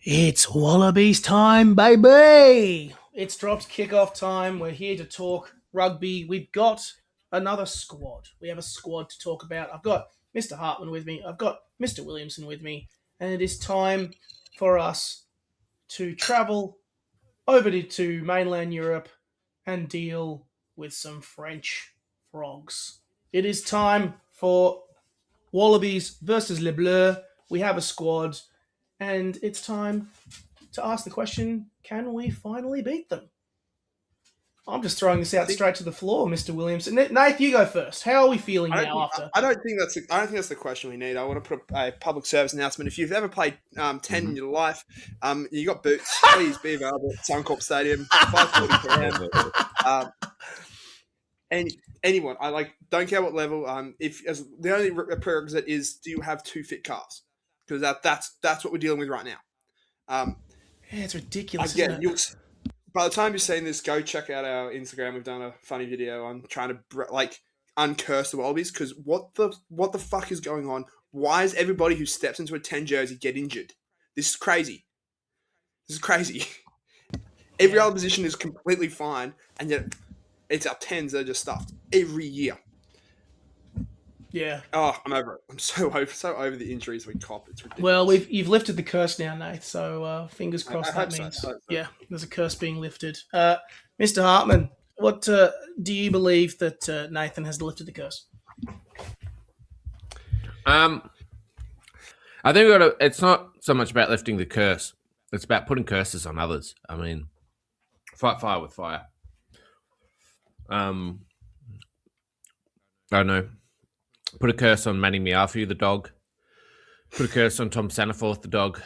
It's Wallabies time, baby! It's dropped kickoff time. We're here to talk rugby. We've got another squad. We have a squad to talk about. I've got Mr. Hartman with me. I've got Mr. Williamson with me. And it is time for us to travel over to mainland Europe and deal with some French frogs. It is time for Wallabies versus Les Bleus. We have a squad, and it's time to ask the question, can we finally beat them? I'm just throwing this out straight to the floor, Mr. Williamson. Nath, you go first. How are we feeling now after? I don't think that's the question we need. I want to put a public service announcement. If you've ever played 10 in your life, you got boots, please be available at Suncorp Stadium, 5:40 p.m. Anyone, don't care what level. If as the only prerequisite is, do you have 2 fit calves? Because that's what we're dealing with right now. Yeah, it's ridiculous. Again, by the time you're seeing this, go check out our Instagram. We've done a funny video on trying to uncurse the Wallabies, because what the fuck is going on? Why is everybody who steps into a 10 jersey get injured? This is crazy. Every other position is completely fine, and yet it's our 10s that are just stuffed every year. Yeah. Oh, I'm over it. I'm so over the injuries we cop. It's ridiculous. Well, you've lifted the curse now, Nath. So fingers crossed that means yeah, there's a curse being lifted. Mr. Hartman, what do you believe that Nathan has lifted the curse? I think it's not so much about lifting the curse. It's about putting curses on others. I mean, fight fire with fire. I don't know. Put a curse on Manny Miafu, the dog. Put a curse on Tom Sanaforth, the dog.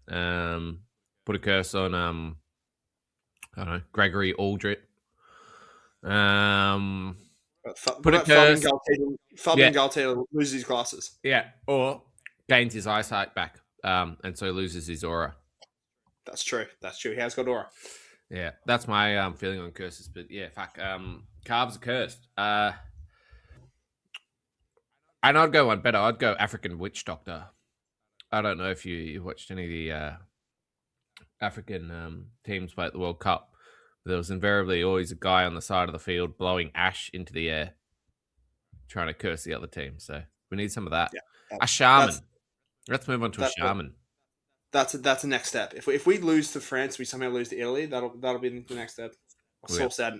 Put a curse on I don't know, Gregory Aldrit. Put a curse. Fabian Galtier loses his glasses. Yeah, or gains his eyesight back, and so loses his aura. That's true. He has got aura. Yeah, that's my feeling on curses. But yeah, fuck. Calves are cursed. And I'd go one better. I'd go African Witch Doctor. I don't know if you watched any of the African teams play at the World Cup. But there was invariably always a guy on the side of the field blowing ash into the air, trying to curse the other team. So we need some of that. Yeah, a shaman. Let's move on to a shaman. That's the next step. If we lose to France, we somehow lose to Italy. That'll be the next step. Sorts out.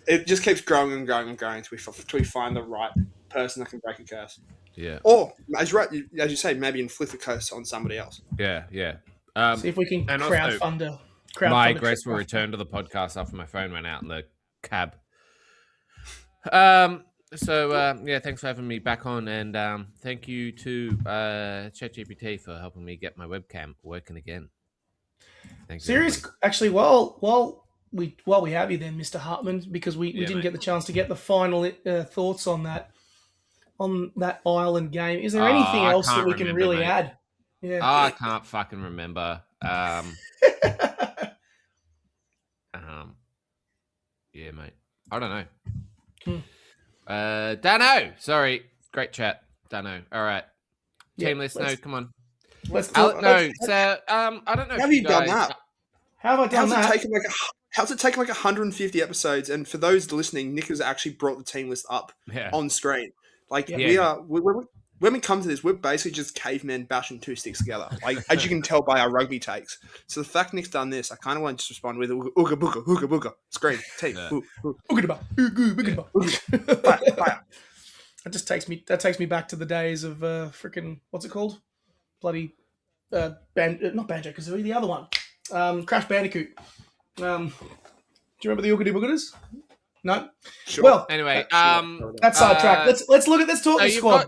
It just keeps growing and growing and growing until we find the right person that can break a curse. Yeah. Or as you say, maybe inflict a curse on somebody else. Yeah. See if we can crowdfund. My graceful return to the podcast after my phone went out in the cab. So thanks for having me back on, and thank you to ChatGPT for helping me get my webcam working again. Thanks. Serious, actually, while we have you then, Mr. Hartman, because we didn't get the chance to get the final thoughts on that Ireland game. Is there anything else that we can really add? Yeah, I can't fucking remember. Yeah, mate. I don't know. Dano. Sorry. Great chat. Dano. All right. Team list. No, come on. Let's talk. No. So, I don't know. Have you done that? How have I done that? How's it taken 150 episodes? And for those listening, Nick has actually brought the team list up on screen. When we come to this, we're basically just cavemen bashing 2 sticks together. Like, as you can tell by our rugby takes. So the fact Nick's done this, I kind of want to just respond with ooga booga, screen, team, fire. That takes me back to the days of freaking, what's it called? Bloody not Banjo-Kazooie, the other one, Crash Bandicoot. Do you remember the Oogity Boogaters? No. Sure. Well, anyway, that's sidetracked. Let's talk the squad.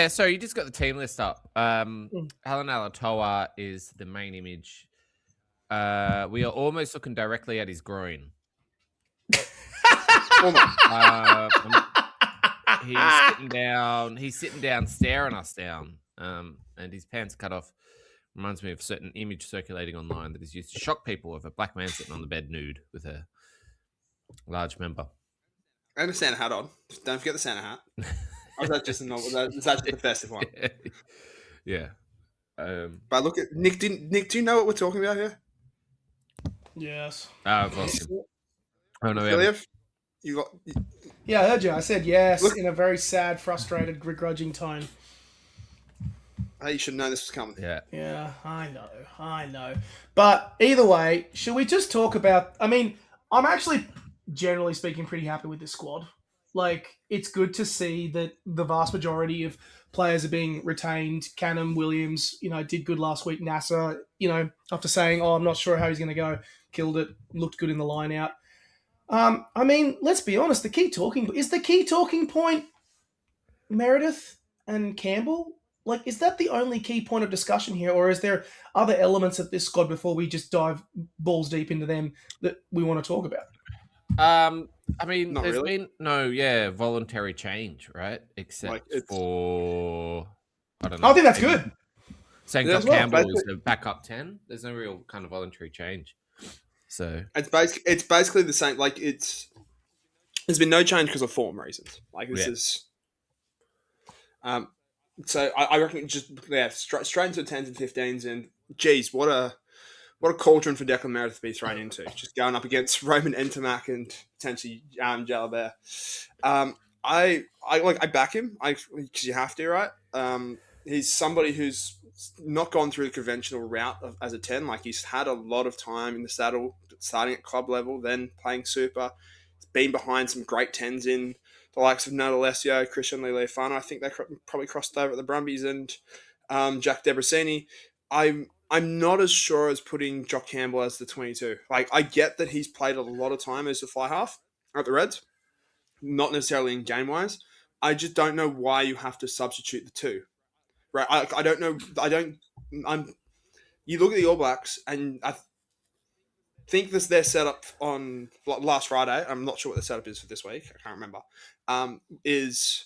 So you just got the team list up. Helen Alatoa is the main image. We are almost looking directly at his groin. He's sitting down, staring us down, and his pants cut off. Reminds me of a certain image circulating online that is used to shock people of a black man sitting on the bed nude with a large member. And a Santa hat on. Don't forget the Santa hat. Or is that just a festive one? Yeah. But look at Nick. Nick, do you know what we're talking about here? Yes. I've lost him. Oh no, you got. Yeah, I heard you. I said yes in a very sad, frustrated, begrudging tone. You should know this was coming. Yeah, I know. But either way, should we just talk about... I mean, I'm actually, generally speaking, pretty happy with this squad. Like, it's good to see that the vast majority of players are being retained. Canham, Williams, did good last week. NASA, after saying, I'm not sure how he's going to go, killed it, looked good in the line out. I mean, let's be honest, the key talking point Meredith and Campbell? Like, is that the only key point of discussion here, or is there other elements of this squad before we just dive balls deep into them that we want to talk about? I mean, there's been no voluntary change, right? Except for I don't know. I think that's good. Saying Josh Campbell is the backup 10. There's no real kind of voluntary change. So it's basically the same. Like there's been no change because of form reasons. Like this is. So I reckon just straight into 10s and 15s, and geez, what a cauldron for Declan Meredith to be thrown into. Just going up against Roman Entomac and potentially Jalabert. I back him because you have to, right? He's somebody who's not gone through the conventional route as a 10. Like, he's had a lot of time in the saddle, starting at club level, then playing super. He's been behind some great 10s in the likes of Noah Alessio, Christian Leilefano. I think they probably crossed over at the Brumbies, and Jack Debrasini. I'm not as sure as putting Jock Campbell as the 22. Like, I get that he's played a lot of time as a fly half at the Reds, not necessarily in game-wise. I just don't know why you have to substitute the two. Right? I don't know. You look at the All Blacks, and I think this their setup on last Friday. I'm not sure what the setup is for this week. I can't remember. Is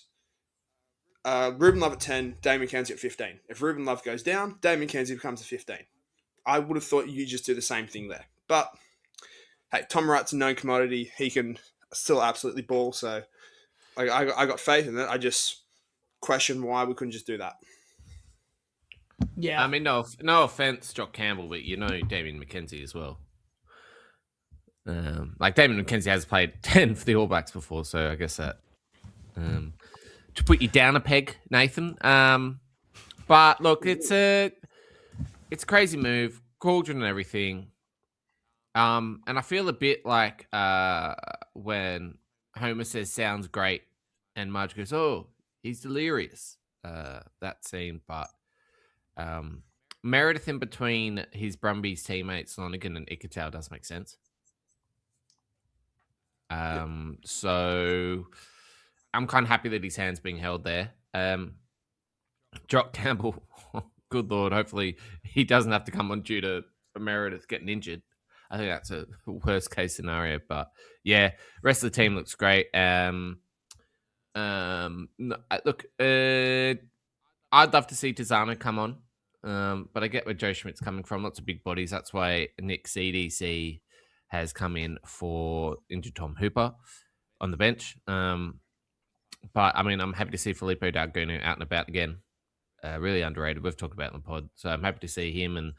Ruben Love at 10, Dave McKenzie at 15. If Ruben Love goes down, Dave McKenzie becomes a 15. I would have thought you just do the same thing there. But hey, Tom Wright's a known commodity. He can still absolutely ball. So I got faith in it. I just question why we couldn't just do that. Yeah. I mean, no offense, Jock Campbell, but Damien McKenzie as well. Like, Damien McKenzie has played 10 for the All Blacks before, so I guess that to put you down a peg, Nathan. But look, it's a crazy move, cauldron and everything. And I feel a bit like when Homer says "sounds great," and Marge goes, "Oh, he's delirious." That scene, but Meredith in between his Brumbies teammates Lonigan and Ikitau does make sense. So I'm kind of happy that his hand's being held there. Jock Campbell, good Lord, hopefully he doesn't have to come on due to Meredith getting injured. I think that's a worst case scenario, but yeah, rest of the team looks great. Look, I'd love to see Tizano come on, but I get where Joe Schmidt's coming from. Lots of big bodies. That's why Nick CDC has come in for injured Tom Hooper on the bench. But I mean, I'm happy to see Filippo Dalgunu out and about again. Really underrated. We've talked about it in the pod, so I'm happy to see him and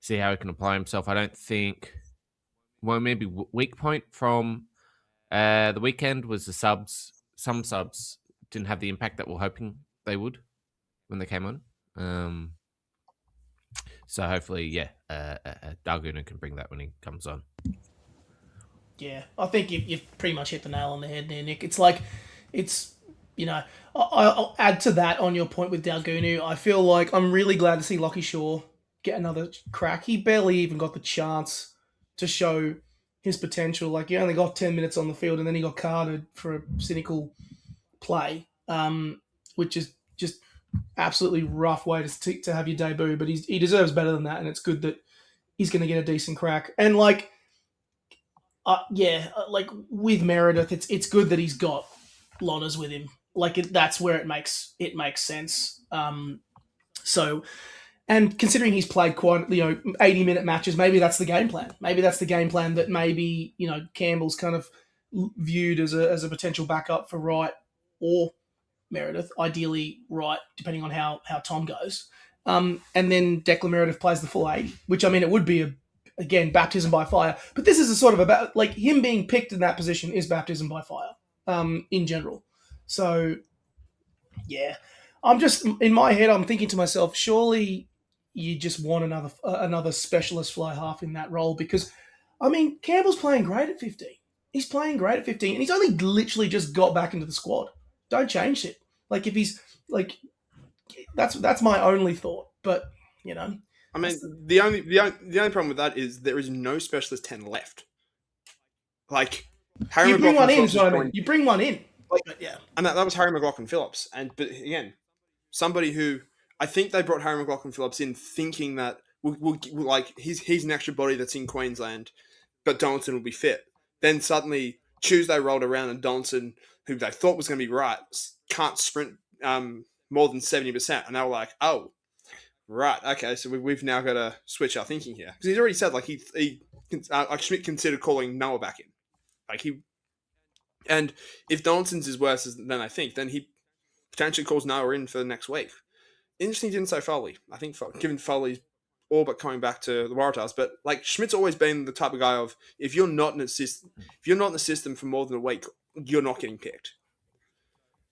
see how he can apply himself. I don't think, maybe weak point from the weekend was the subs. Some subs didn't have the impact that we're hoping they would when they came on. So hopefully, Dalgunu can bring that when he comes on. Yeah, I think you've pretty much hit the nail on the head there, Nick. It's like, I'll add to that on your point with Dalgunu. I feel like I'm really glad to see Lockie Shaw get another crack. He barely even got the chance to show his potential. Like, he only got 10 minutes on the field, and then he got carded for a cynical play, which is just absolutely rough way to have your debut. But he deserves better than that, and it's good that he's going to get a decent crack. And like with Meredith, it's good that he's got Lonas with him. Like, that's where it makes sense. So, and considering he's played quite 80-minute matches, maybe that's the game plan. Maybe that's the game plan that maybe Campbell's kind of viewed as a potential backup for Wright or Meredith. Ideally Wright, depending on how Tom goes. And then Declan Meredith plays the full 80, which, I mean, it would be, again, baptism by fire. But this is a sort of about, like, him being picked in that position is baptism by fire in general. So, yeah. I'm just, in my head, I'm thinking to myself, surely you just want another specialist fly half in that role because, I mean, Campbell's playing great at 15. He's playing great at 15, and he's only literally just got back into the squad. Don't change it. Like, if he's, like, that's my only thought. But, you know. I mean, the only problem with that is there is no specialist 10 left. Like, Harry McLaughlin one in, is what I mean. You bring one in. Like, yeah. And that was Harry McLaughlin Phillips. But again, somebody who I think they brought Harry McLaughlin Phillips in thinking that like he's an extra body that's in Queensland, but Donaldson will be fit. Then suddenly Tuesday rolled around and Donaldson, who they thought was going to be right, can't sprint more than 70%, and they were like, oh, right, okay, so we've now got to switch our thinking here because he's already said like like Schmidt considered calling Noah back in, like he. And if Donaldson's is worse than I think, then he potentially calls Noah in for the next week. Interesting, he didn't say Foley. I think given Foley's all but coming back to the Waratahs, but like Schmidt's always been the type of guy of if you're not in the system for more than a week, you're not getting picked.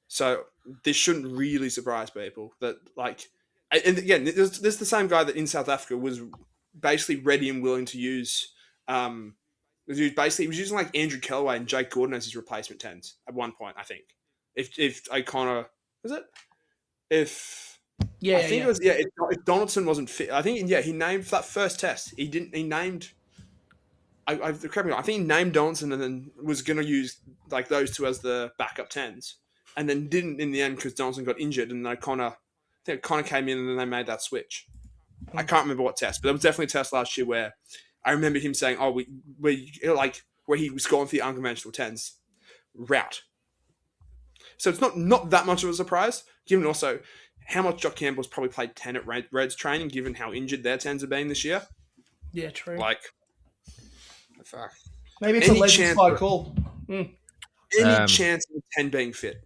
So this shouldn't really surprise people that like, and again, this is the same guy that in South Africa was basically ready and willing to use. He was using like Andrew Kellaway and Jake Gordon as his replacement 10s at one point, I think. If O'Connor was it? If Donaldson wasn't fit, I think he named for that first test. He named. I think he named Donaldson and then was going to use like those two as the backup 10s, and then didn't in the end because Donaldson got injured and O'Connor came in and then they made that switch. I can't remember what test, but there was definitely a test last year where. I remember him saying, "Oh, where he was going for the unconventional 10s route." So it's not that much of a surprise, given also how much Jock Campbell's probably played 10 at Reds training, given how injured their 10s have been this year. Yeah, true. Like, fuck. Maybe it's a legend slide call. Any chance of 10 being fit?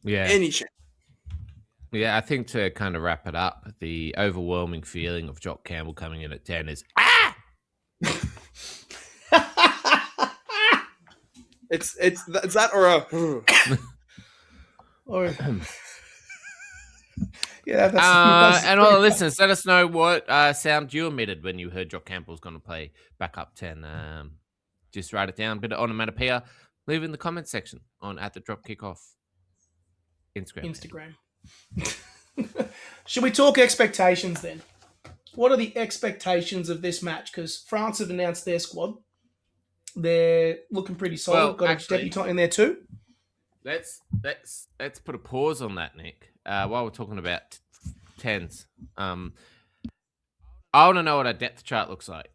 Yeah. Any chance? Yeah, I think to kind of wrap it up, the overwhelming feeling of Jock Campbell coming in at 10 is It's that or a or yeah. That's and all the listeners, let us know what sound you emitted when you heard Jock Campbell's going to play backup 10. Just write it down, bit of onomatopoeia. Leave it in the comment section on at the Drop Kickoff Instagram. Should we talk expectations then? What are the expectations of this match? Because France have announced their squad. They're looking pretty solid. Well, got a debutant in there too. Let's put a pause on that, Nick. While we're talking about 10s, I want to know what our depth chart looks like.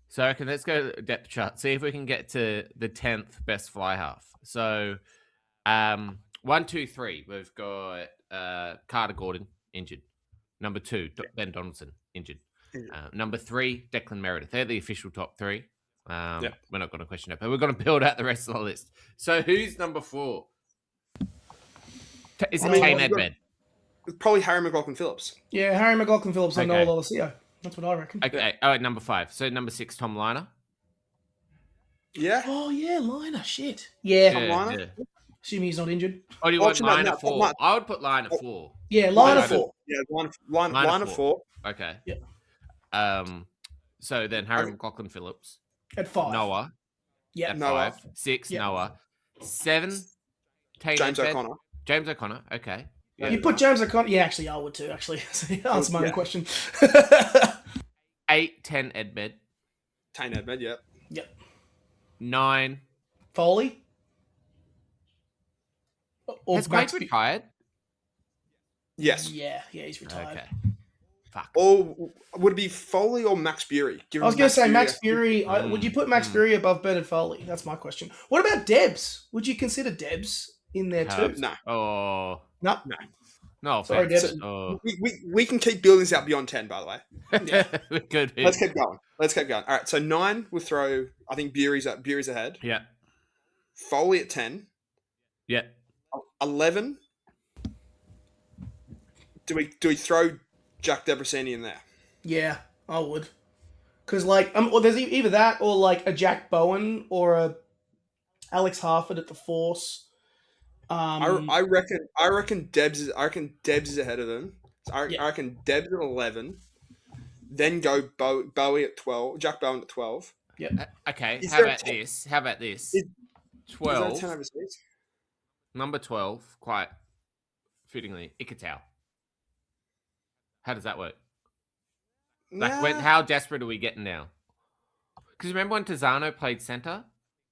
So I reckon let's go to the depth chart. See if we can get to the 10th best fly half. So 1, 2, 3. We've got Carter Gordon injured. Number 2, Ben Donaldson injured. Number 3, Declan Meredith. They're the official top 3. We're not going to question it, but we're going to build out the rest of the list. So who's number 4? Is it Tane Edmed? Probably Harry McLaughlin Phillips. Yeah, Harry McLaughlin Phillips and Noah Lolosio. That's what I reckon. Okay. Oh, number 5. So number 6, Tom Liner. Yeah. Oh yeah, Liner. Shit. Yeah. Tom Liner. Yeah. Assuming he's not injured. Oh, do you want Liner 4? I would put Liner 4. Yeah, Liner 4. Yeah, Liner 4. Okay. Yeah. So then Harry McLaughlin Phillips. At 5. Noah. Yeah. At 5. 6, Noah. 7, James O'Connor. James O'Connor. Okay. Yeah. You put James O'Connor. Yeah, actually, I would too. Actually, answer my own question. 8, 10 Edmed. Tane Edmed. Yeah. Yep. 9. Foley. Has Greg retired? Yes. Yeah, he's retired. Okay. Fuck. Or would it be Foley or Max Bury? I was going to say Max Bury. Would you put Max Bury above Bernard Foley? That's my question. What about Debs? Would you consider Debs in there too? No. Oh. No. No. Sorry, Debs. We can keep building this out beyond 10, by the way. Yeah. Good. Let's keep going. All right. So 9, we'll throw. I think Bury's ahead. Yeah. Foley at 10. Yeah. 11. Do we throw Jack Debrasini in there? Yeah, I would. Because or there's either that or like a Jack Bowen or a Alex Harford at the Force. I reckon Debs is ahead of them. So I reckon Debs at 11. Then go Bowie at 12. Jack Bowen at 12. Yep. Okay. How about this? 12. Is that a 10 overseas? Number 12, quite fittingly, Ikitau. How does that work? How desperate are we getting now? Because remember when Tizano played centre?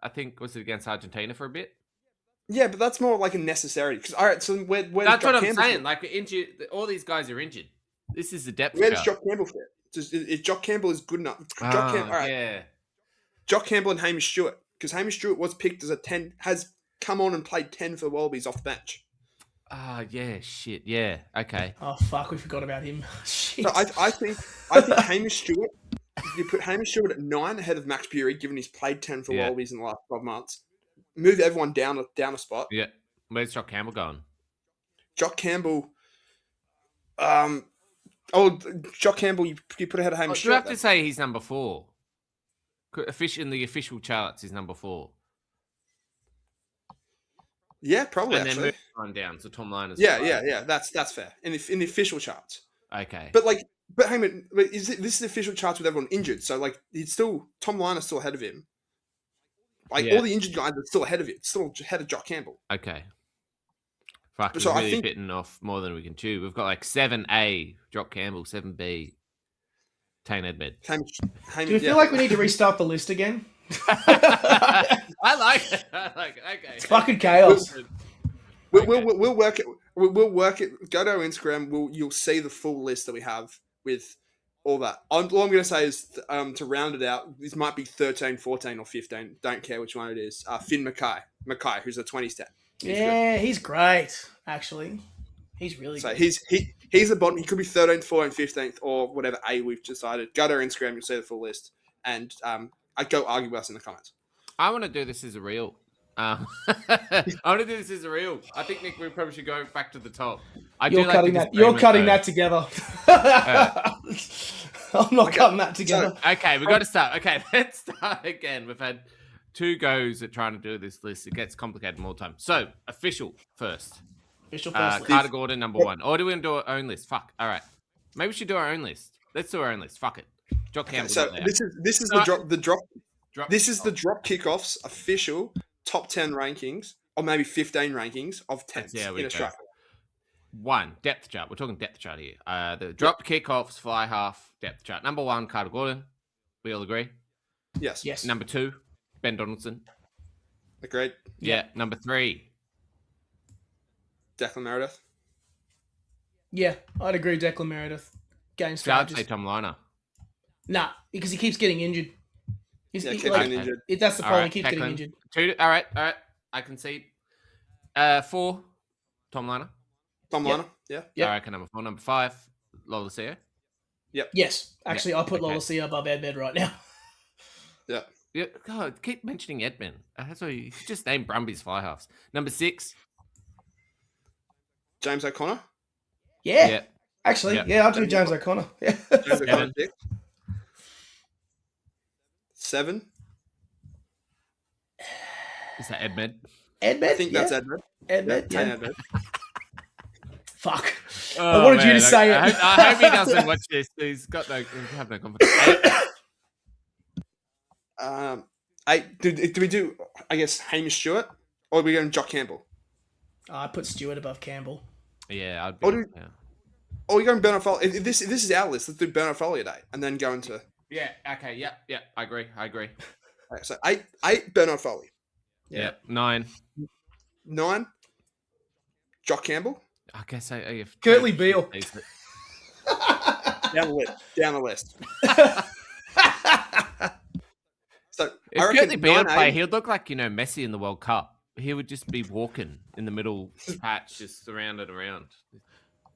I think was it against Argentina for a bit? Yeah, but that's more like a necessity. Because all right, so where that's what I'm saying. Like injured, all these guys are injured. This is the depth. Where does Jock Campbell fit? If Jock Campbell is good enough, Jock Campbell and Hamish Stewart, because Hamish Stewart was picked as a 10, has come on and played 10 for the Wallabies off the bench. Yeah, shit, yeah, okay. Oh fuck, we forgot about him. Shit. So I think Hamish Stewart. You put Hamish Stewart at 9 ahead of Max Bury, given he's played 10 for Wallabies in the last 12 months. Move everyone down a spot. Yeah, where's Jock Campbell going? Jock Campbell. Jock Campbell, you put ahead of Hamish Stewart. You have to say he's number 4. In the official charts, he's number 4. Yeah, probably. And actually. then move on down to Tom Liners. Yeah. That's fair. In the official charts. Okay. But hang on, this is the official charts with everyone injured. So he's still Tom Liner's still ahead of him. All the injured guys are still ahead of it. Still ahead of Jock Campbell. Okay. Fuck, we're really bitten off more than we can chew. We've got 7A, Jock Campbell, 7B, Tane Edmed. Do you feel like we need to restart the list again? I like it. Okay. It's fucking chaos. We'll work it. We'll work it. Go to our Instagram. You'll see the full list that we have with all that. All I'm going to say is to round it out. This might be 13, 14, or 15. Don't care which one it is. Finn Mackay, who's a 20 stat. He's great. Actually, he's really good. He's the bottom. He could be 13th, 14th, 15th, or whatever A we've decided. Go to our Instagram. You'll see the full list. And I'd go argue with us in the comments. I want to do this as a reel. I want to do this as a reel. I think, Nick, we probably should go back to the top. You're cutting that together. I'm not cutting that together. Okay, we've got to start. Okay, let's start again. We've had 2 goes at trying to do this list. It gets complicated more time. So, official first. Carter Gordon, number 1. Or do we want to do our own list? Fuck. All right. Maybe we should do our own list. Let's do our own list. Fuck it. Jock Campbell. So this is the drop. This is the drop kickoffs official top 10 rankings, or maybe 15 rankings of 10s in Australia. 1, depth chart. We're talking depth chart here. The drop kickoffs, fly half, depth chart. Number 1, Carter Gordon. We all agree? Yes. Number 2, Ben Donaldson. Agreed. Yeah. Number 3. Declan Meredith. Yeah, I'd agree. Declan Meredith. Game I'd strategist. say Tom Liner. Nah, because he keeps getting injured. Getting injured. That's the problem. Right, he keeps getting injured. 2. All right. I concede. 4, Tom Liner. Tom Liner. Yeah. I reckon number 4. Number 5, Lola Sia. Yep. Yes. Actually, I put Lola Sia above Edmed right now. Yeah. Yeah. God, keep mentioning Edmund. That's why you just name Brumbies fly halves. Number 6. James O'Connor. Yeah. Actually, I'll do James O'Connor. Yeah. James O'Connor. 6. 7. Is that Edmed? Edmed? I think that's Edmed. Edmed, yeah. Edmed. Fuck. I wanted you to say it. I hope he doesn't watch this. He's got have no confidence. 8. Do we do, I guess, Hamish Stewart? Or are we going Jock Campbell? I put Stewart above Campbell. Yeah, I'd be. Or are you going Bernard Foley? If this is our list, let's do Bernard Foley today and then go into. Yeah, okay, yeah. I agree. Okay, so 8 Bernard Foley. Yeah. 9. 9 Jock Campbell. I guess I Curtly Beale. Down the list. So if Curtly Beale play, he would look like Messi in the World Cup. He would just be walking in the middle patch, just around and around.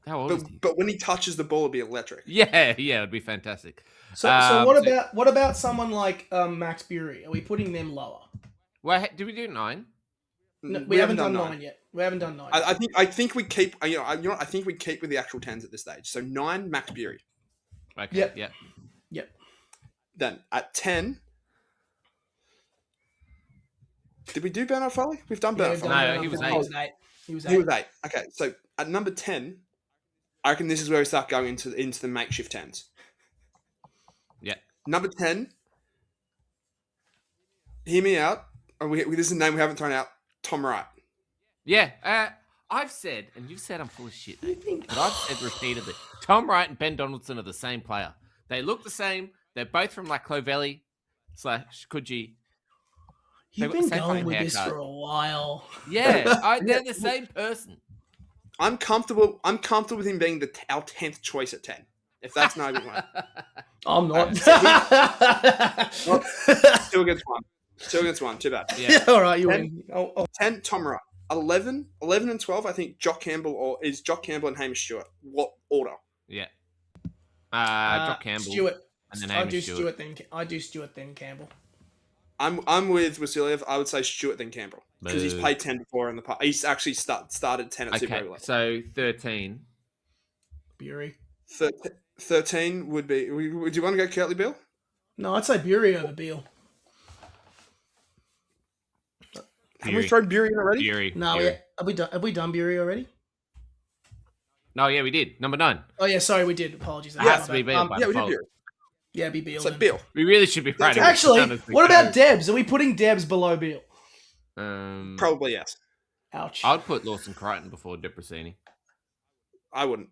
How old is he? But when he touches the ball, it'd be electric. Yeah, it'd be fantastic. So what about someone like Max Bury? Are we putting them lower? Well, did we do 9? No, we haven't done 9 yet. We haven't done 9. I think we keep. I think we keep with the actual 10s at this stage. So 9, Max Bury. Okay. Yep. Then at 10, did we do Bernard Foley? We've done Bernard Foley. No, he was 8. He was 8. Okay, so at number 10, I reckon this is where we start going into the makeshift 10s. Yeah. Number 10, hear me out. This is a name we haven't thrown out. Tom Wright. Yeah. I've said, and you've said I'm full of shit, but I've said repeatedly, Tom Wright and Ben Donaldson are the same player. They look the same. They're both from like Clovelly / Coogee. You've been going with this for a while. Yeah, they're the same person. I'm comfortable with him being our 10th choice at 10. If that's no big one. I'm not. Still against one. Too bad. Yeah, all right, you win. 10, Tom Wright. 11 and 12, I think Jock Campbell and Hamish Stewart. What order? Yeah. Jock Campbell. Stewart. And then I do Stewart then Campbell. I'm with Vasiliev. I would say Stewart then Campbell because he's played 10 before in the past. He's actually started 10 at Super Rugby level. So 13. Bury. 13 would be. Would you want to go Kirtley Beale? No, I'd say Bury over Beale. Have we thrown Bury in already? Bury. No, Bury. Yeah. Have we done Bury already? No, yeah, we did. Number 9. Oh yeah, sorry, we did. Apologies. It has to be Beale. Yeah, we did Bury. Yeah, be Beale. So Beale. We really should be writing. Actually, what about Debs? Are we putting Debs below Beale? Probably yes. Ouch. I'd put Lawson Crichton before Debrasini. I wouldn't.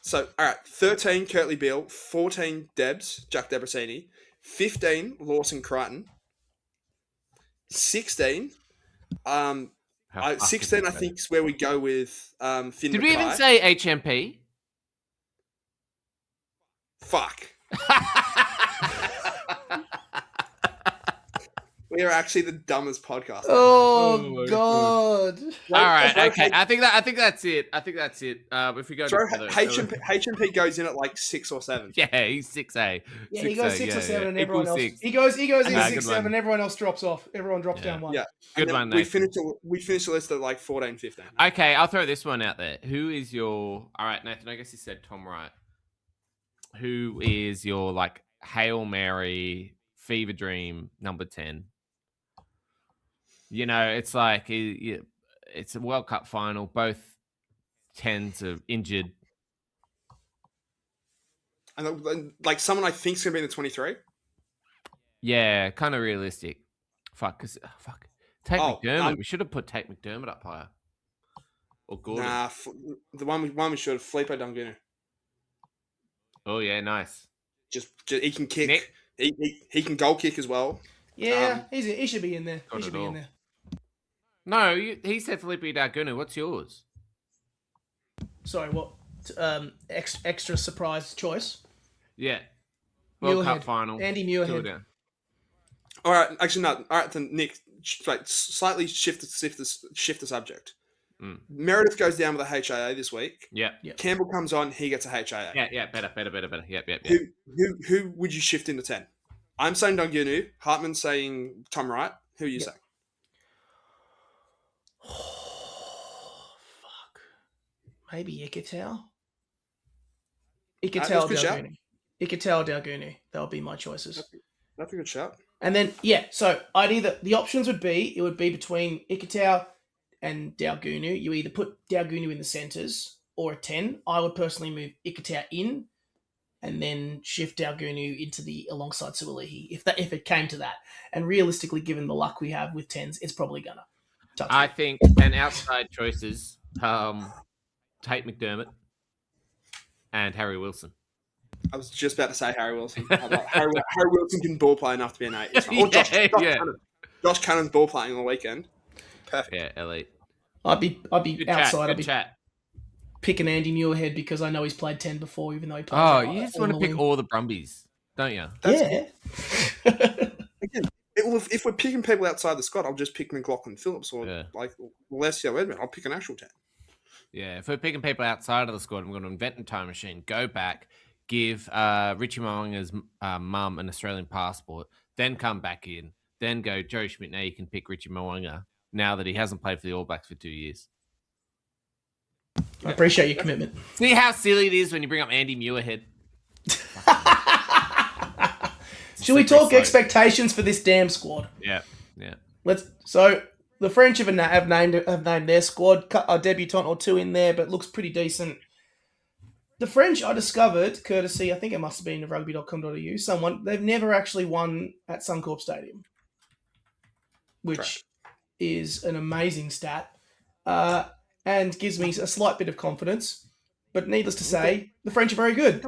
So, all right, 13, Kirtley Beale, 14, Debs, Jack Debrasini, 15, Lawson Crichton, 16, 16, I think, is where we go with Finn Did Mackay. we even say HMP? Fuck. We are actually the dumbest podcast. Oh God! All right, okay. I think that's it. If we go HMP goes in at like 6 or 7. Yeah, he's 6A. Yeah, he goes 6 or 7, and everyone else. He goes in 6-7. Everyone else drops off. Everyone drops down 1. Yeah, good one. We finish the list at like 14, 15. Okay, I'll throw this one out there. Who is your? All right, Nathan. I guess you said Tom Wright. Who is your like Hail Mary fever dream number 10? You know, it's like it's a World Cup final. Both 10s are injured. And like someone I think is going to be in the 23. Yeah, kind of realistic. Fuck. Tate McDermott. We should have put Tate McDermott up higher. Or Gordon. Nah, the one we should have, Filippo Dungunu. Oh yeah, nice. Just he can kick. Nick? He can goal kick as well. Yeah, he should be in there. He should be in there. No, he said Felipe Dungunu. What's yours? Sorry, what? Extra surprise choice. Yeah. World Cup final. Andy Muirhead. All right, actually no. All right, then Nick, slightly shift the subject. Meredith goes down with a HIA this week. Yeah. Campbell comes on, he gets a HIA. Yeah, better. Yep. Who would you shift into 10? I'm saying Dungunu. Hartman's saying Tom Wright. Who are you saying? Oh, fuck. Maybe Ikitau? Ikitau Daugunu. That would be my choices. That's a good shout. And then, so the options would be between Ikitau and Daugunu. You either put Daugunu in the centres or a 10. I would personally move Ikitau in and then shift Daugunu into alongside Suolihi if it came to that. And realistically, given the luck we have with 10s, it's probably gonna. I think and outside choices, Tate McDermott and Harry Wilson. I was just about to say Harry Wilson. Harry Wilson can ball play enough to be an 8. Or Josh Cannon. Josh Cannon's ball playing on the weekend. Perfect. Yeah, elite. I'd be Good outside. Chat. I'd be picking Andy Muirhead because I know he's played 10 before, even though he plays. Oh, you just want to pick all the Brumbies, don't you? Yeah. Again, if we're picking people outside the squad, I'll just pick McLaughlin Phillips or like Alessio Edmund. I'll pick an actual 10. Yeah, if we're picking people outside of the squad, I'm going to invent a time machine, go back, give Richie Mo'unga's mum an Australian passport, then come back in, then go, Joe Schmidt, now you can pick Richie Mo'unga. now that he hasn't played for the All Blacks for 2 years. I appreciate your commitment. See how silly it is when you bring up Andy Muirhead? Should we talk expectations for this damn squad? Yeah. So the French have named their squad, a debutant or two in there, but looks pretty decent. The French, I discovered, courtesy, I think it must have been rugby.com.au, they've never actually won at Suncorp Stadium, which is an amazing stat and gives me a slight bit of confidence. But needless to say, the French are very good.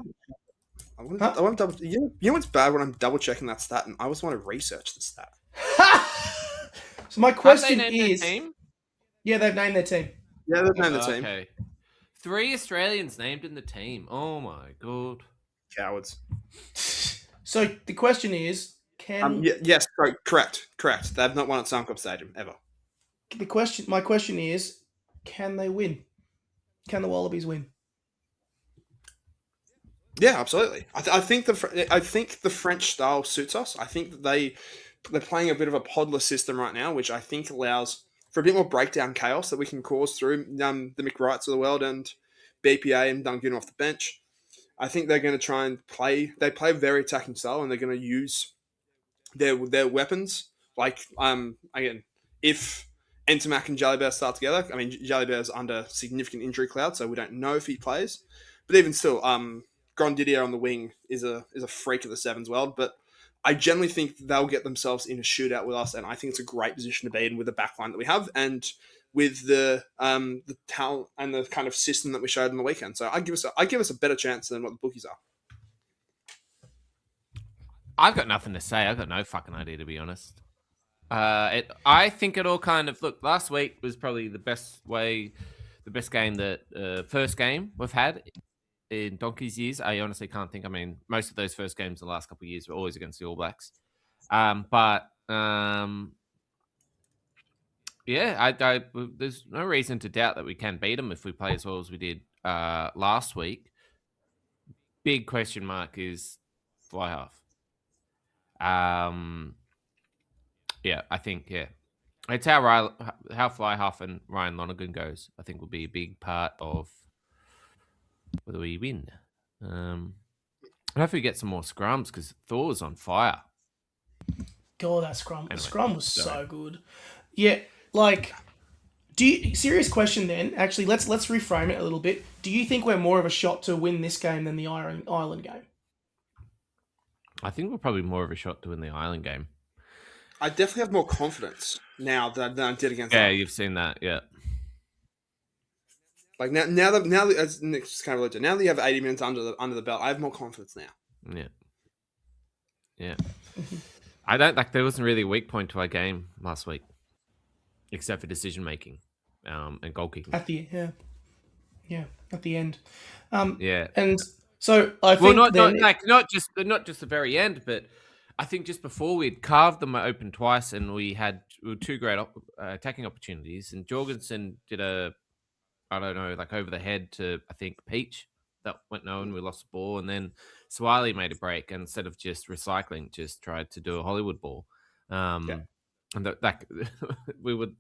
I want to double. You know what's bad when I'm double checking that stat, and I always want to research the stat. So my question is, team? Yeah, they've named their team. Yeah, they've named the team. Okay. 3 Australians named in the team. Oh my god. Cowards. So the question is, yes, correct. They have not won at Suncorp Stadium ever. My question is, can they win? Can the Wallabies win? Yeah, absolutely. I think the French style suits us. I think that they're playing a bit of a podless system right now, which I think allows for a bit more breakdown chaos that we can cause through the McWrights of the world and BPA and Duncan off the bench. I think they're going to try and play. They play a very attacking style, and they're going to use their weapons. Like again, if Entomac and Jalibert start together, I mean Jalibert's under significant injury cloud, so we don't know if he plays. But even still, Grondidier on the wing is a freak of the sevens world, but I generally think they'll get themselves in a shootout with us, and I think it's a great position to be in with the backline that we have and with the talent and the kind of system that we showed on the weekend. So I give us a better chance than what the bookies are. I've got nothing to say. I've got no fucking idea, to be honest. I think it all kind of last week was probably the best game that first game we've had in donkey's years. I honestly can't think. I mean, most of those first games the last couple of years were always against the All Blacks. There's no reason to doubt that we can beat them if we play as well as we did last week. Big question mark is fly half. I think it's how fly half and Ryan Lonergan goes. I think will be a big part of whether we win. Hopefully we get some more scrums because Thor's on fire. God, that scrum. Anyway, the scrum was so good. Yeah, like, serious question then. Actually, let's reframe it a little bit. Do you think we're more of a shot to win this game than the Ireland game? I think we're probably more of a shot to win the Ireland game. I definitely have more confidence now than I did against. Yeah, you've seen that. Yeah. Like now that as Nick's kind of alluded to, now that you have 80 minutes under the belt, I have more confidence now. Yeah. I don't like. There wasn't really a weak point to our game last week, except for decision making, and goal kicking at the at the end. Yeah, and so I think not just the very end, but I think just before we'd carved them open twice, and we had two great attacking opportunities, and Jorgensen did over the head to I think Peach that went no, and we lost the ball, and then Swiley made a break, and instead of just recycling, just tried to do a Hollywood ball, and that we would.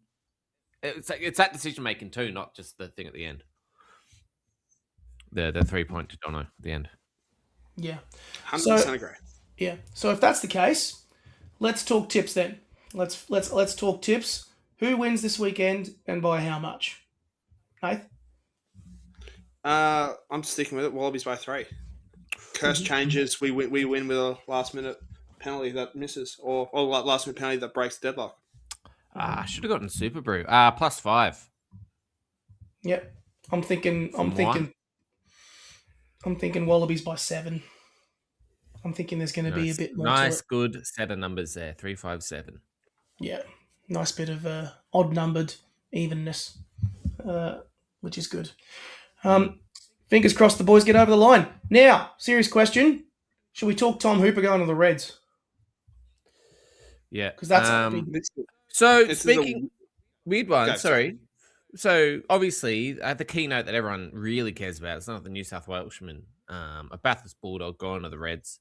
It's that decision making too, not just the thing at the end. The 3-point to Dono at the end. Yeah, 100% agree. Yeah, so if that's the case, let's talk tips then. Let's talk tips. Who wins this weekend and by how much? Nath? I'm sticking with it. Wallabies by 3. Curse changes. We win with a last minute penalty that misses, or last minute penalty that breaks the deadlock. I should have gotten Super Brew. +5. Yep, I'm thinking Wallabies by 7. I'm thinking there's going to be a bit more. Nice, good set of numbers there. 3, 5, 7. Yeah, nice bit of odd numbered evenness, which is good. Fingers crossed the boys get over the line. Now, serious question: should we talk Tom Hooper going to the Reds? Yeah, because that's a big. So speaking, weird one. Okay, sorry. So obviously, the keynote that everyone really cares about is not the New South Welshman, a Bathurst Bulldog going to the Reds.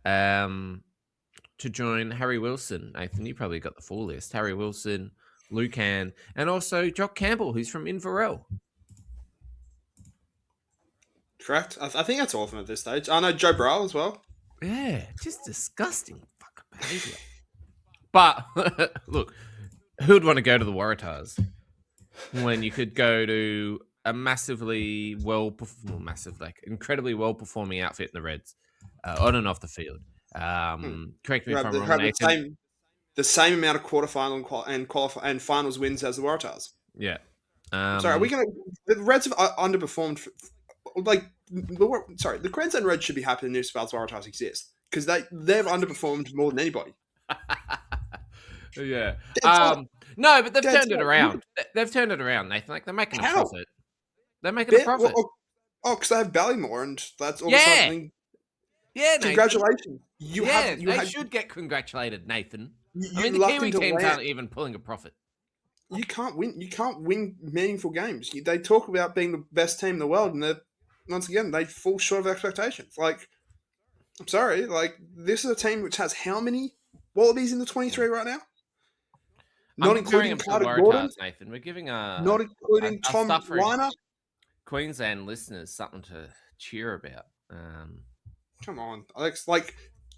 To join Harry Wilson. Nathan, you probably got the full list. Harry Wilson, Lucan, and also Jock Campbell, who's from Inverell. Correct. I think that's all of them at this stage. I know Joe Burrell as well. Yeah, just disgusting fucking behaviour. But look, who'd want to go to the Waratahs when you could go to a incredibly well performing outfit in the Reds, on and off the field? Correct me if I'm wrong, Nathan. The same amount of quarterfinal and finals wins as the Waratahs. Yeah. Sorry, are we going to? The Reds have underperformed. The Queensland Reds should be happy the New South Wales Waratahs exist because they've underperformed more than anybody. Yeah. No, but they've turned it around. They've turned it around, Nathan. Like, they're making a profit. They're making a profit. Because they have Ballymore, and that's all of a sudden. Yeah, congratulations. They should get congratulated, Nathan. The Kiwi teams aren't even pulling a profit. You can't win. You can't win meaningful games. They talk about being the best team in the world, and they fall short of expectations. Like, I'm sorry. Like, this is a team which has how many Wallabies in the 23 right now? Not including Carter Gordon, Nathan. We're giving not including Tom Liner. Queensland listeners something to cheer about. Come on, Alex. Like,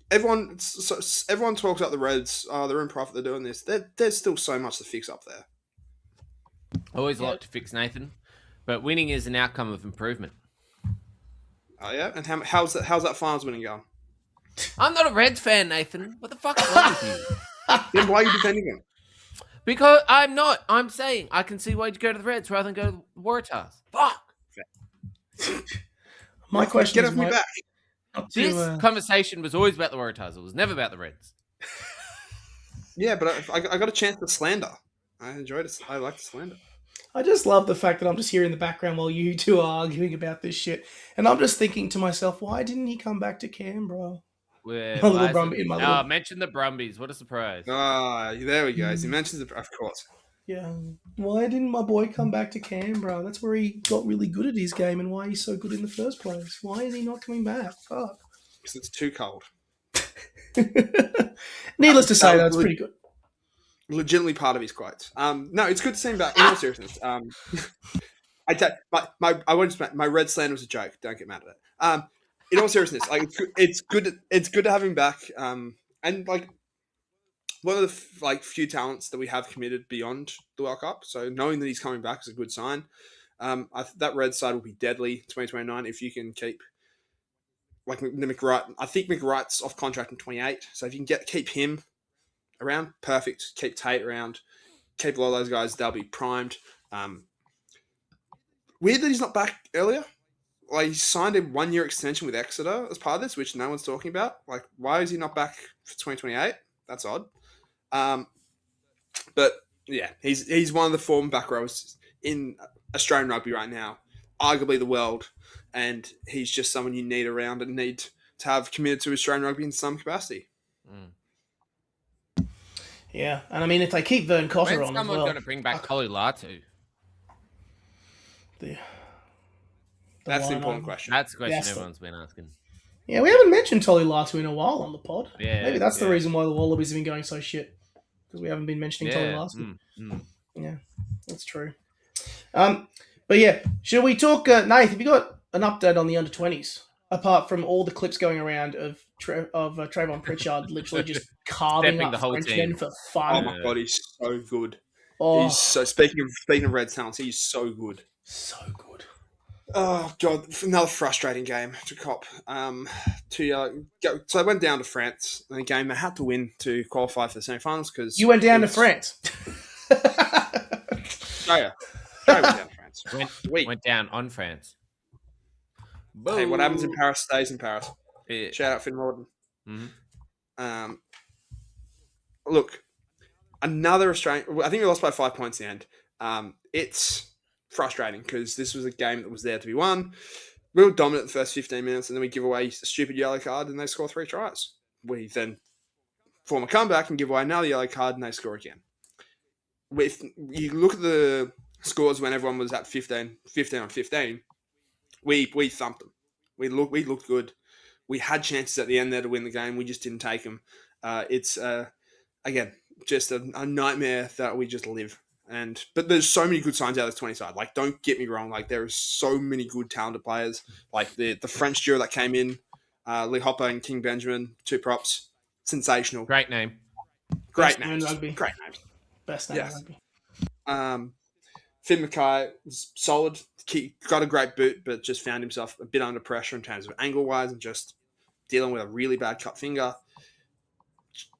everyone talks about the Reds. They're in profit. They're doing this. There's still so much to fix up there. Always a lot to fix, Nathan. But winning is an outcome of improvement. Oh yeah, and how's that finals winning going? I'm not a Reds fan, Nathan. What the fuck is wrong with you? Then why are you defending them? Because I'm not. I'm saying I can see why you'd go to the Reds rather than go to the Waratahs. Fuck. My question Get is, off me back. This conversation was always about the Waratahs. It was never about the Reds. Yeah, but I got a chance to slander. I enjoyed it. I like to slander. I just love the fact that I'm just here in the background while you two are arguing about this shit. And I'm just thinking to myself, why didn't he come back to Canberra? Mention the Brumbies. What a surprise. There we go. He mentions it, of course. Yeah. Why didn't my boy come back to Canberra? That's where he got really good at his game and why he's so good in the first place. Why is he not coming back? Fuck. Because it's too cold. Needless to say, that's pretty good. Legitimately part of his quotes. No, it's good to see him back. In all seriousness, my red slander was a joke. Don't get mad at it. In all seriousness, like it's good to have him back. And like one of the few talents that we have committed beyond the World Cup. So knowing that he's coming back is a good sign. That red side will be deadly 2029 if you can keep like the McWright. I think McWright's off contract in 28. So if you can keep him around, perfect. Keep Tate around. Keep a lot of those guys. They'll be primed. Weird that he's not back earlier. Like, he signed a 1-year extension with Exeter as part of this, which no one's talking about. Like, why is he not back for 2028? That's odd. But yeah, he's one of the former back rows in Australian rugby right now, arguably the world, and he's just someone you need around and need to have committed to Australian rugby in some capacity. Yeah, and I mean, if they keep Vern Cotter on as well... When's someone going to bring back Collie Latu? That's the important question. That's the question everyone's been asking. Yeah, we haven't mentioned Tolly Latu in a while on the pod. Yeah, maybe that's the reason why the Wallabies have been going so shit. Because we haven't been mentioning Tolly Latu. Yeah, that's true. But yeah, should we talk... Nath, have you got an update on the under-20s? Apart from all the clips going around of Trayvon Pritchard literally just carving up the whole Frenchman for fun. Oh my god, he's so good. He's so speaking of red talents, he's so good. So good. Oh god, another frustrating game to cop. So I went down to France in a game they had to win to qualify for the semi-finals because you went down to France. Went down to France. Went down on France. Hey, what happens in Paris stays in Paris. Yeah. Shout out Finn Rawdon. Mm-hmm. Look, another Australian... I think we lost by 5 points in the end. It's frustrating because this was a game that was there to be won. We were dominant the first 15 minutes and then we give away a stupid yellow card and they score 3 tries. We then form a comeback and give away another yellow card and they score again. If you look at the scores when everyone was at 15 on 15, we thumped them. We looked good. We had chances at the end there to win the game. We just didn't take them. It's again, just a nightmare that we just live. But there's so many good signs out of this 20 side. Like, don't get me wrong. Like, there are so many good talented players. Like the French duo that came in, Lee Hopper and King Benjamin, 2 props, sensational. Great name. Great names. Great names. Best name in rugby. Finn Mackay was solid. He got a great boot, but just found himself a bit under pressure in terms of angle-wise and just dealing with a really bad cut finger.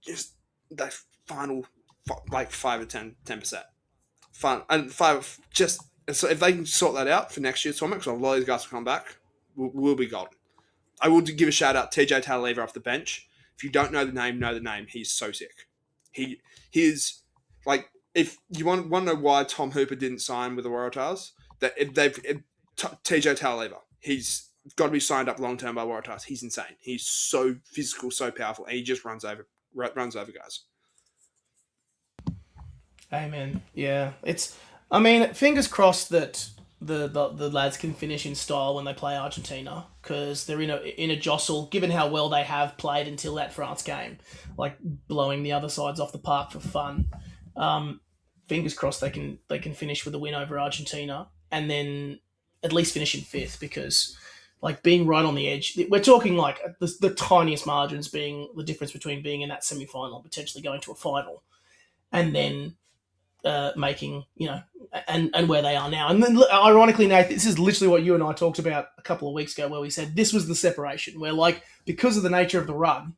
Just that final, like 5 or 10%. Fun. And 5, just, so if they can sort that out for next year's tournament, because a lot of these guys will come back, we'll be golden. I will give a shout-out to TJ Taylor off the bench. If you don't know the name, know the name. He's so sick. He is, like, if you want to know why Tom Hooper didn't sign with the Waratahs, that TJ Taylor, he's got to be signed up long term by Waratahs. He's insane. He's so physical, so powerful, and he just runs over guys. Amen. Yeah, I mean, fingers crossed that the lads can finish in style when they play Argentina, because they're in a jostle. Given how well they have played until that France game, like blowing the other sides off the park for fun. Fingers crossed they can finish with a win over Argentina, and then at least finish in 5th, because like being right on the edge, we're talking like the tiniest margins being the difference between being in that semi-final and potentially going to a final, and then making, and where they are now. And then ironically, Nath, this is literally what you and I talked about a couple of weeks ago, where we said this was the separation, where like, because of the nature of the run,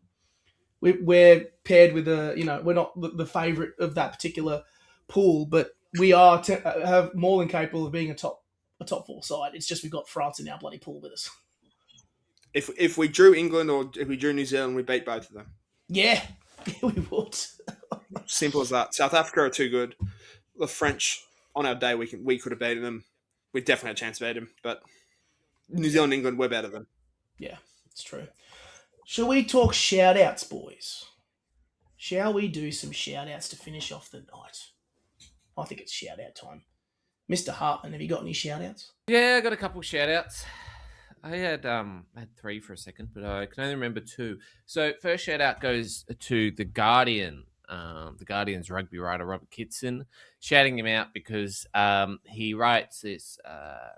we're paired with we're not the favourite of that particular pool, but we are have more than capable of being a top 4 side. It's just we've got France in our bloody pool with us. If we drew England or if we drew New Zealand, we beat both of them. Yeah, we would. Simple as that. South Africa are too good. The French, on our day, we could have beaten them. We definitely had a chance to beat them, but New Zealand, England, we're better than. Yeah, it's true. Shall we talk shout-outs, boys? Shall we do some shout-outs to finish off the night? I think it's shout-out time. Mr. Hartman, have you got any shout-outs? Yeah, I got a couple shout-outs. I had 3 for a second, but I can only remember 2. So first shout-out goes to The Guardian. The Guardian's rugby writer, Robert Kitson, shouting him out because he writes this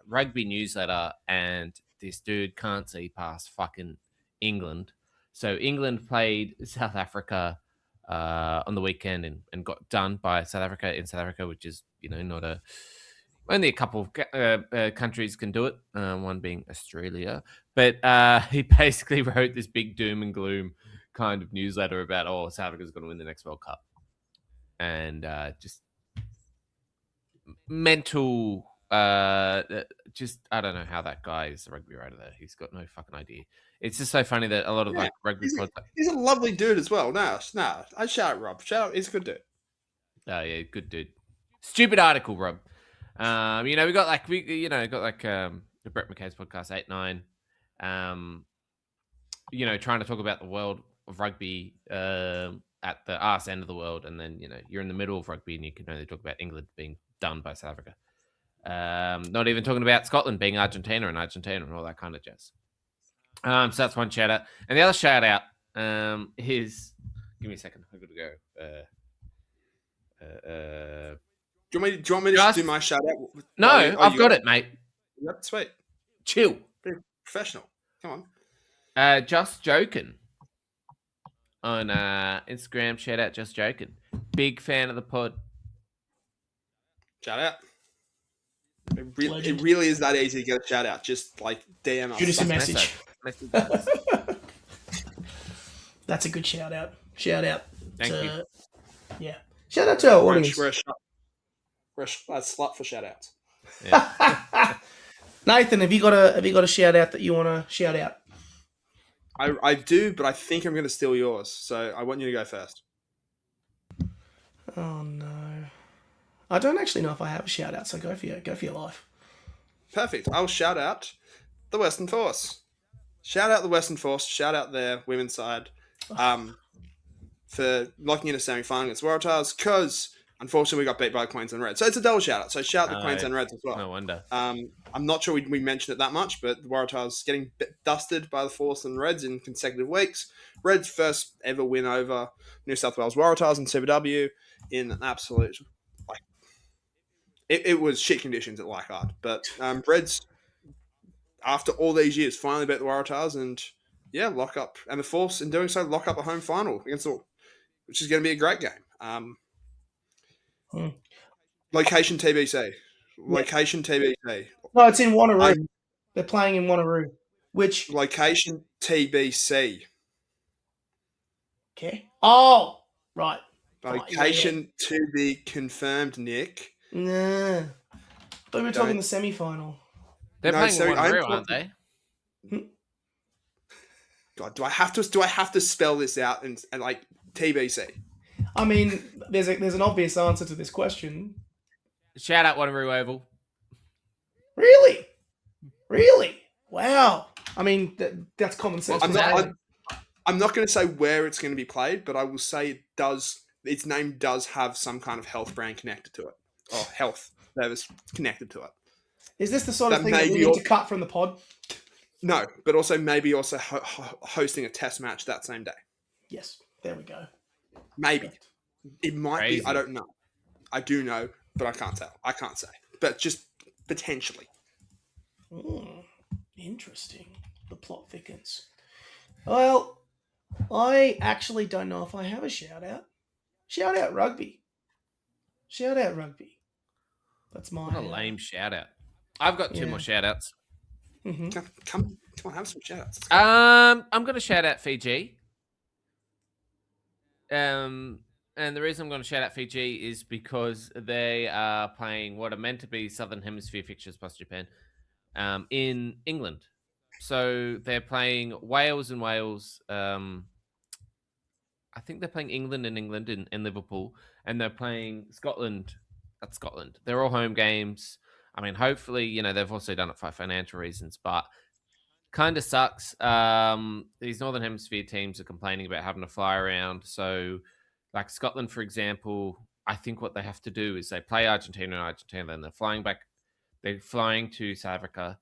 rugby newsletter, and this dude can't see past fucking England. So England played South Africa on the weekend and got done by South Africa in South Africa, which is, not only a couple of countries can do it, one being Australia. But he basically wrote this big doom and gloom kind of newsletter about, South Africa's going to win the next World Cup. And just mental, just, I don't know how that guy is a rugby writer there. He's got no fucking idea. It's just so funny that a lot of rugby... He's a lovely dude as well. Nah, I shout out Rob. Shout out, he's a good dude. Oh, yeah, good dude. Stupid article, Rob. We got the Brett McKay's podcast 8-9. Trying to talk about the world of rugby at the arse end of the world, and then you're in the middle of rugby and you can only talk about England being done by South Africa. Not even talking about Scotland being Argentina and all that kind of jazz. So that's one shout out, and the other shout out is, give me a second, I've got to go. Do you want me to just do my shout out? No, I've got it, mate. Yep, sweet. Chill. Be professional. Come on. Just joking. On Instagram, shout out Just Joking. Big fan of the pod. Shout out. It really is that easy to get a shout out. Just like DM us. Shoot us a message. That's a good shout out. Shout out. Thank you. Yeah. Shout out to our audience. We're a slut for shout outs. Yeah. Nathan, have you got a shout out that you want to shout out? I do, but I think I'm going to steal yours. So I want you to go first. Oh no, I don't actually know if I have a shout out. So go for your life. Perfect. I'll shout out the Western Force. Shout out the Western Force. Shout out their women's side for locking in a semi-final against Waratahs. Because unfortunately, we got beat by the Queensland Reds. So it's a double shout-out. So shout out the Queensland Reds as well. No wonder. I'm not sure we mentioned it that much, but the Waratahs getting dusted by the Force and Reds in consecutive weeks. Reds' first ever win over New South Wales Waratahs in Super W in an absolute... It was shit conditions at Leichhardt. But Reds, after all these years, finally beat the Waratahs and, lock up. And the Force, in doing so, lock up a home final against the... which is going to be a great game. Location TBC. Location TBC. No, it's in Wanneroo. They're playing in Wanneroo. Which location TBC. Okay. Oh, right. Location to be confirmed, Nick. Nah. I thought we were talking the semi-final. They're playing Wanneroo, aren't they? God, do I have to spell this out and like TBC? I mean, there's an obvious answer to this question. Shout out Wanneroo Oval. Really? Wow. I mean, that's common sense. I'm not going to say where it's going to be played, but I will say its name does have some kind of health brand connected to it. Or health service connected to it. Is this the sort of thing that we need to cut from the pod? No, but also maybe hosting a test match that same day. Yes, there we go. Maybe. It might be. I don't know. I do know, but I can't tell. I can't say. But just potentially. Interesting. The plot thickens. Well, I actually don't know if I have a shout-out. Shout-out Rugby. Shout-out Rugby. That's my... What a lame shout-out. I've got two more shout-outs. Mm-hmm. Come on, have some shout-outs. I'm going to shout out Fiji. And the reason I'm going to shout out Fiji is because they are playing what are meant to be Southern Hemisphere fixtures plus Japan in England. So they're playing Wales and Wales. I think they're playing England and England in Liverpool. And they're playing Scotland at Scotland. They're all home games. I mean, hopefully, they've also done it for financial reasons, but kind of sucks. These Northern Hemisphere teams are complaining about having to fly around. So, like Scotland, for example, I think what they have to do is they play Argentina, then they're flying back. They're flying to South Africa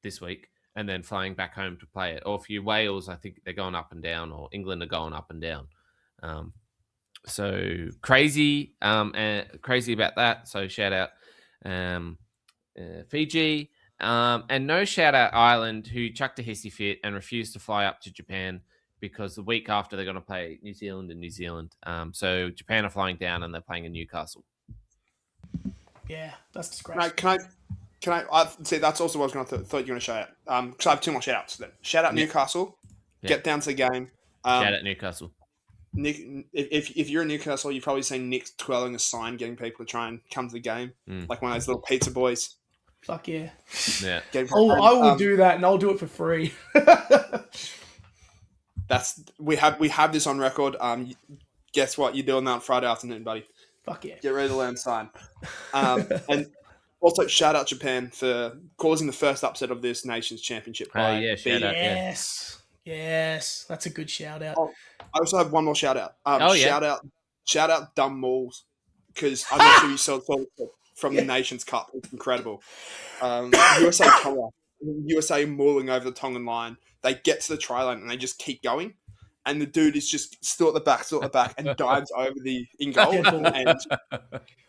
this week and then flying back home to play it. Or for you Wales, I think they're going up and down, or England are going up and down. So crazy, crazy about that. So shout out Fiji. And no shout out Ireland, who chucked a hissy fit and refused to fly up to Japan because the week after they're going to play New Zealand and New Zealand. So Japan are flying down and they're playing in Newcastle. Yeah, that's disgraceful. Can I see? That's also what I was thought you were going to shout out. Because I have two more shout outs then. Shout out Newcastle. Get down to the game. Shout out Newcastle. Nick, if you're in Newcastle, you've probably seen Nick twirling a sign, getting people to try and come to the game, like one of those little pizza boys. Fuck yeah! Yeah. I will do that, and I'll do it for free. We have this on record. Guess what? You're doing that on Friday afternoon, buddy. Fuck yeah! Get ready to learn sign. And also shout out Japan for causing the first upset of this nation's championship. Shout out! Yes, that's a good shout out. Oh, I also have one more shout out. Shout out Dumb Malls, because I'm not sure you saw it from the Nations Cup. It's incredible. USA mauling over the Tongan line. They get to the try line and they just keep going. And the dude is just still at the back, and dives over the in goal. And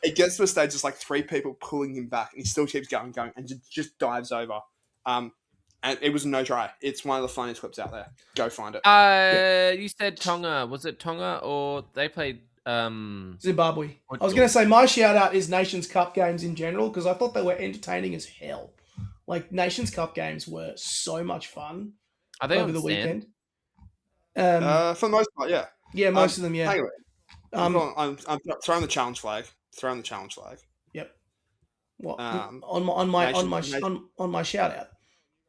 it gets to a stage just like three people pulling him back, and he still keeps going, and just dives over. And it was no try. It's one of the funniest clips out there. Go find it. You said Tonga. Was it Tonga or they played Zimbabwe? I was going to say my shout out is Nations Cup games in general, because I thought they were entertaining as hell. Like, Nations Cup games were so much fun. Are they over the weekend? For the most part, yeah. Yeah, most of them, yeah. Anyway, I'm throwing the challenge flag. Yep. What? on my shout out.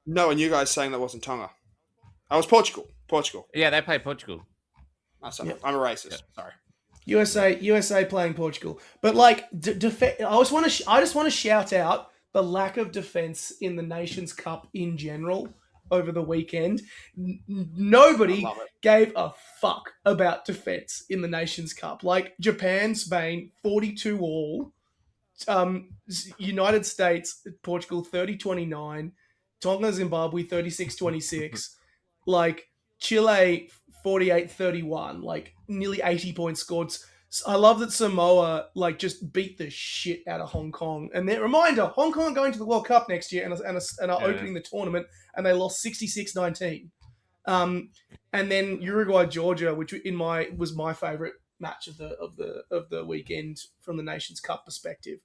No, and you guys saying that wasn't Tonga. That was Portugal. Yeah, they played Portugal. I'm a racist. Yep. Sorry. USA playing Portugal. But like, I just want to shout out the lack of defense in the Nations Cup in general. over the weekend. Nobody gave a fuck about defense in the Nations Cup. Like Japan, Spain, 42-all. United States, Portugal, 30-29. Tonga, Zimbabwe, 36-26. Like Chile, 48-31. Like nearly 80 points scored. I love that Samoa like just beat the shit out of Hong Kong. And then reminder, Hong Kong are going to the World Cup next year and are opening the tournament, and they lost 66-19. And then Uruguay, Georgia, which was my favorite match of the weekend from the Nations Cup perspective.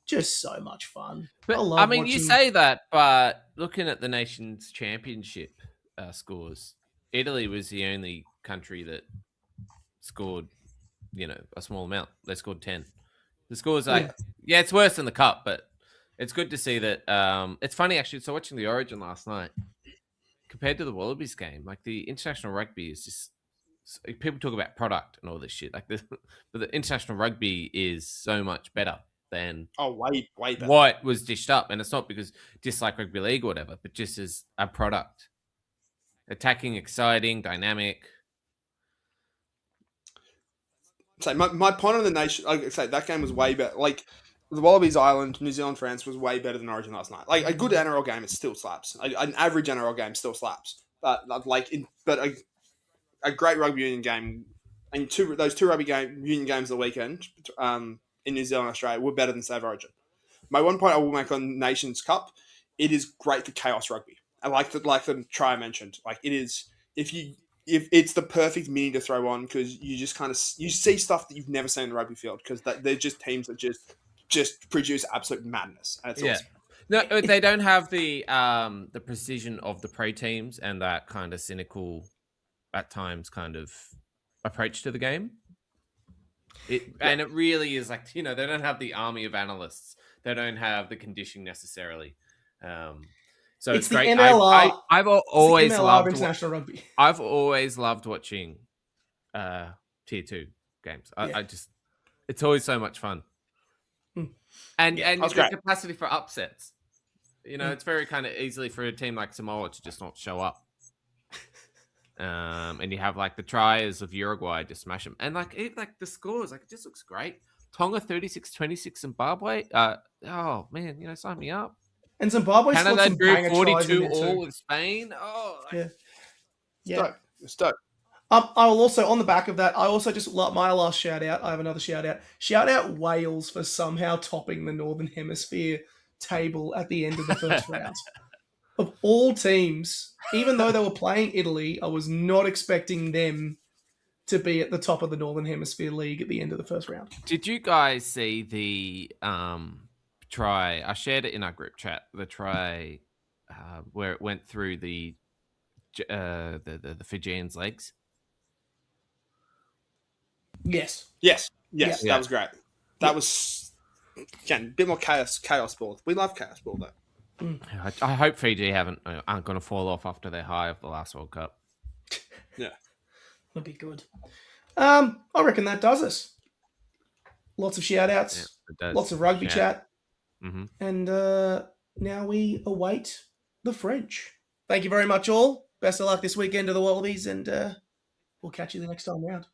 Just so much fun. But I mean, you say that, but looking at the Nations Championship scores, Italy was the only country that scored, a small amount. They scored 10. The scores it's worse than the cup, but it's good to see that. It's funny actually. So watching the Origin last night, compared to the Wallabies game, like the international rugby is just. People talk about product and all this shit, but the international rugby is so much better than way better. What was dished up, and it's not because dislike rugby league or whatever, but just as a product, attacking, exciting, dynamic. So my point on the nation, like I say, that game was way better. Like the Wallabies, Ireland, New Zealand, France was way better than Origin last night. Like a good NRL game, it still slaps. An average NRL game still slaps. But a great rugby union game, and those two rugby union games of the weekend in New Zealand and Australia were better than Save Origin. My one point I will make on Nations Cup, it is great for chaos rugby. I like the try I mentioned. Like it is, if it's the perfect mini to throw on, because you just you see stuff that you've never seen in the rugby field, because they're just teams that just produce absolute madness, and it's awesome. No, they don't have the precision of the pro teams and that kind of cynical, at times, kind of approach to the game. And it really is like, they don't have the army of analysts. They don't have the conditioning necessarily. So it's great. MLR. I've always loved international rugby. I've always loved watching tier 2 games. I just, it's always so much fun. And the capacity for upsets. It's very kind of easily for a team like Samoa to just not show up. And you have like the tries of Uruguay to smash them, and like the scores, like it just looks great. Tonga 36-26 Zimbabwe. Oh man, sign me up. And Zimbabwe Canada drew 42 all with Spain. Oh, yeah. Stoked. I will also, on the back of that, I also just my last shout out. I have another shout out. Shout out Wales for somehow topping the Northern Hemisphere table at the end of the first round. Of all teams, even though they were playing Italy, I was not expecting them to be at the top of the Northern Hemisphere League at the end of the first round. Did you guys see the try? I shared it in our group chat. The try where it went through the Fijians' legs. Yes. Yeah. That was great. That was again a bit more chaos ball. We love chaos ball though. I hope Fiji aren't going to fall off after their high of the last World Cup. Yeah, that'd be good. I reckon that does us. Lots of shout outs, lots of rugby chat, and now we await the French. Thank you very much, all. Best of luck this weekend to the Wallabies, and we'll catch you the next time round.